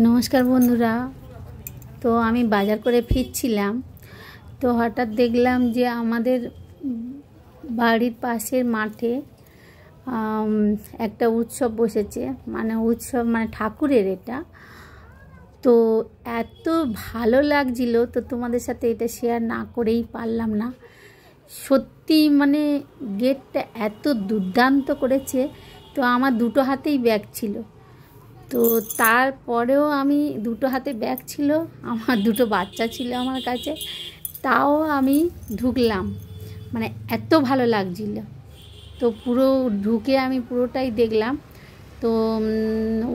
নমস্কার বন্ধুরা। তো আমি বাজার করে ফিরছিলাম, তো হঠাৎ দেখলাম যে আমাদের বাড়ির পাশের মাঠে একটা উৎসব বসেছে, মানে ঠাকুরের এটা। তো এত ভালো লাগছিল, তো তোমাদের সাথে এটা শেয়ার না করেই পারলাম না। সত্যি মানে গেটটা এত দুর্দান্ত করেছে। তো আমার দুটো হাতেই ব্যাগ ছিল, তো তারপরেও আমি দুটো হাতে ব্যাগ ছিল, আমার দুটো বাচ্চা ছিল আমার কাছে, তাও আমি ঢুকলাম। মানে এত ভালো লাগছিল। তো পুরো ঢুকে আমি পুরোটাই দেখলাম। তো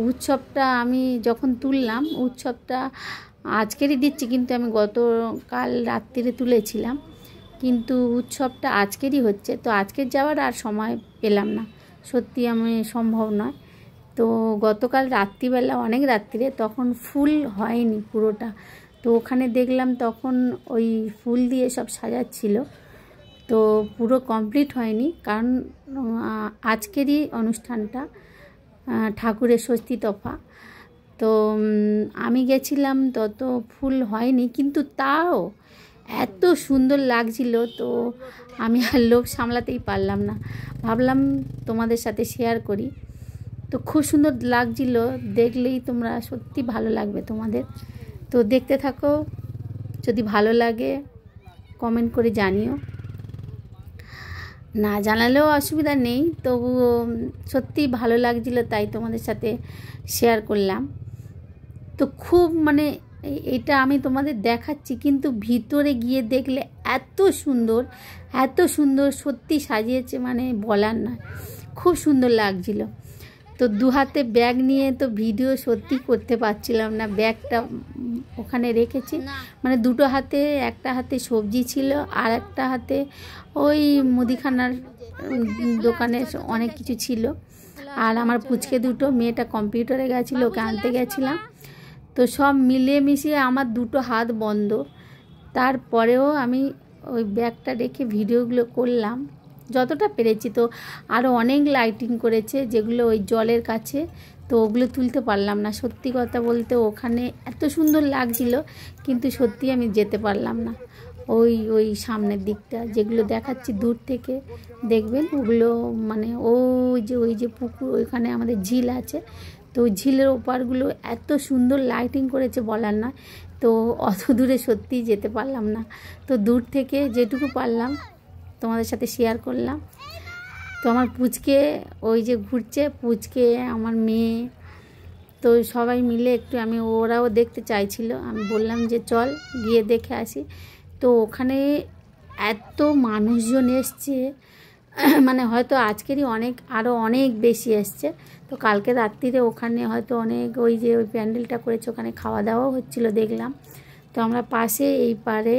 উৎসবটা আমি যখন তুললাম, উৎসবটা আজকেরই দিচ্ছি, কিন্তু আমি গতকাল রাত্রিরে তুলেছিলাম, কিন্তু উৎসবটা আজকেরই হচ্ছে। তো আজকের যাওয়ার আর সময় পেলাম না, সত্যি আমি সম্ভব নয়। তো গতকাল রাত্রিবেলা, অনেক রাত্রিরে, তখন ফুল হয়নি পুরোটা। তো ওখানে দেখলাম তখন ওই ফুল দিয়ে সব সাজাচ্ছিল, তো পুরো কমপ্লিট হয়নি, কারণ আজকেরই অনুষ্ঠানটা, ঠাকুরের ষষ্ঠী তফা। তো আমি গেছিলাম, তত ফুল হয়নি, কিন্তু তাও এত সুন্দর লাগছিল। তো আমি আর লোভ সামলাতেই পারলাম না, ভাবলাম তোমাদের সাথে শেয়ার করি। তো খুব সুন্দর লাগছিল, দেখলেই তোমরা সত্যি ভালো লাগবে তোমাদের। তো দেখতে থাকো, যদি ভালো লাগে কমেন্ট করে জানিও, না জানালেও অসুবিধা নেই, তবুও সত্যি ভালো লাগছিল, তাই তোমাদের সাথে শেয়ার করলাম। তো খুব মানে এটা আমি তোমাদের দেখাচ্ছি, কিন্তু ভিতরে গিয়ে দেখলে এত সুন্দর, এত সুন্দর সত্যি সাজিয়েছে, মানে বলার নয়, খুব সুন্দর লাগছিল। তো দু হাতে ব্যাগ নিয়ে তো ভিডিও সত্যি করতে পারছিলাম না, ব্যাগটা ওখানে রেখেছি, মানে দুটো হাতে, একটা হাতে সবজি ছিল আর একটা হাতে ওই মুদিখানার দোকানের অনেক কিছু ছিল। আর আমার পুচকে দুটো, মেয়েটা কম্পিউটারে গেছিলো, ওকে আনতে গেছিলাম। তো সব মিলিয়ে মিশিয়ে আমার দুটো হাত বন্ধ, তারপরেও আমি ওই ব্যাগটা রেখে ভিডিওগুলো করলাম যতটা পেরেছি। তো আরও অনেক লাইটিং করেছে, যেগুলো ওই জলের কাছে, তো ওগুলো তুলতে পারলাম না। সত্যি কথা বলতে ওখানে এত সুন্দর লাগছিল, কিন্তু সত্যি আমি যেতে পারলাম না। ওই সামনের দিকটা যেগুলো দেখাচ্ছি দূর থেকে দেখবেন, ওগুলো মানে ওই যে পুকুর, ওইখানে আমাদের ঝিল আছে, তো ওই ঝিলের ওপারগুলো এত সুন্দর লাইটিং করেছে বলার না। তো অত দূরে সত্যিই যেতে পারলাম না। তো দূর থেকে যেটুকু পারলাম তোমাদের সাথে শেয়ার করলাম। তো আমার পুচকে ওই যে ঘুরছে, পুচকে, আমার মেয়ে, তো সবাই মিলে একটু, ওরাও দেখতে চাইছিল, আমি বললাম যে চল গিয়ে দেখে আসি। তো ওখানে এত মানুষজন এসছে, মানে হয়তো আজকেরই আরও অনেক বেশি এসছে। তো কালকে রাত্রিরে ওখানে হয়তো অনেক, ওই যে ওই প্যান্ডেলটা করেছে, ওখানে খাওয়া দাওয়াও হচ্ছিল দেখলাম। তো আমরা পাশে এই পারে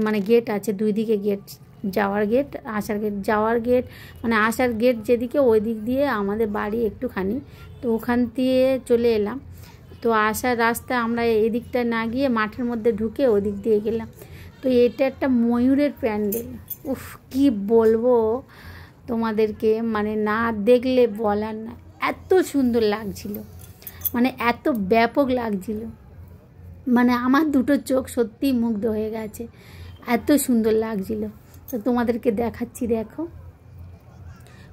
মানে গেট আছে, দুই দিকে গেট, যাওয়ার গেট, আসার গেট। যাওয়ার গেট মানে আসার গেট যেদিকে, ওই দিক দিয়ে আমাদের বাড়ি একটুখানি, তো ওখান দিয়ে চলে এলাম। তো আসার রাস্তা আমরা এদিকটা না গিয়ে মাঠের মধ্যে ঢুকে ওদিক দিয়ে গেলাম। তো এটা একটা ময়ূরের প্যান্ডেল, উফ কি বলবো তোমাদেরকে, মানে না দেখলে বলার না, এত সুন্দর লাগছিল, মানে এত ব্যাপক লাগছিল, মানে আমার দুটো চোখ সত্যি মুগ্ধ হয়ে গেছে, এত সুন্দর লাগছিল। তো তোমাদেরকে দেখাচ্ছি, দেখো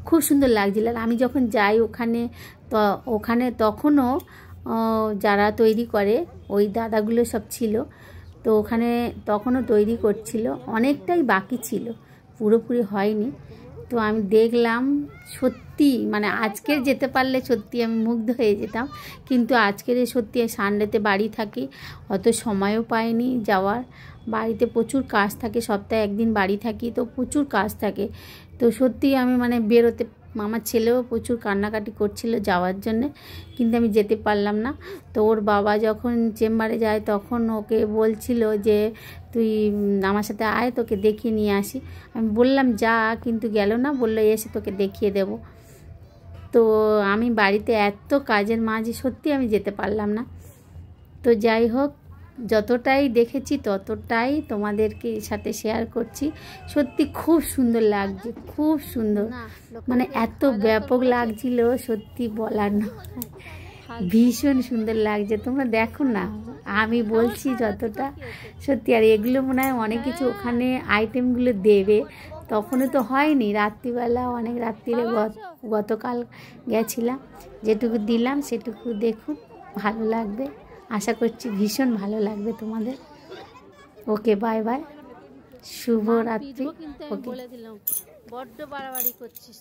খুব সুন্দর লাগছিল। আর আমি যখন যাই ওখানে, তো ওখানে তখনও যারা তৈরি করে ওই দাদাগুলো সব ছিল, তো ওখানে তখনও তৈরি করছিল, অনেকটাই বাকি ছিল, পুরোপুরি হয়নি। তো আমি দেখলাম সত্যি, মানে আজকের যেতে পারলে সত্যি আমি মুগ্ধ হয়ে যেতাম, কিন্তু আজকের সত্যি সানডেতে বাড়ি থাকি, অত সময়ও পাইনি যাওয়ার, বাড়িতে প্রচুর কাজ থাকে, সপ্তাহে একদিন বাড়ি থাকি, তো প্রচুর কাজ থাকে। তো সত্যি আমি মানে বেরোতে, আমার ছেলেও প্রচুর কান্নাকাটি করছিল যাওয়ার জন্যে, কিন্তু আমি যেতে পারলাম না। তো ওর বাবা যখন চেম্বারে যায়, তখন ওকে বলছিল যে তুই আমার সাথে আয়, তোকে দেখিয়ে নিয়ে আসি। আমি বললাম যা, কিন্তু গেল না, বললো এসে তোকে দেখিয়ে দেব। তো আমি বাড়িতে এত কাজের মাঝে সত্যি আমি যেতে পারলাম না। তো যাই হোক, যতটাই দেখেছি ততটাই তোমাদেরকে সাথে শেয়ার করছি। সত্যি খুব সুন্দর লাগছে, খুব সুন্দর, মানে এত ব্যাপক লাগছিল, সত্যি বলার নয়। ভীষণ সুন্দর লাগছে, তোমরা দেখো না, আমি বলছি যতটা সত্যি। আর এগুলো মনে হয় অনেক কিছু ওখানে আইটেমগুলো দেবে, তখনও তো হয়নি, রাত্রিবেলা অনেক রাত্রিরে গতকাল গেছিলাম, যেটুকু দিলাম সেটুকু দেখুন, ভালো লাগবে, আশা করছি ভীষণ ভালো লাগবে তোমাদের। ওকে, বাই বাই, শুভ রাত্রি। ওকে, বলে দিলাম বড্ড বাড়াবাড়ি করছিস।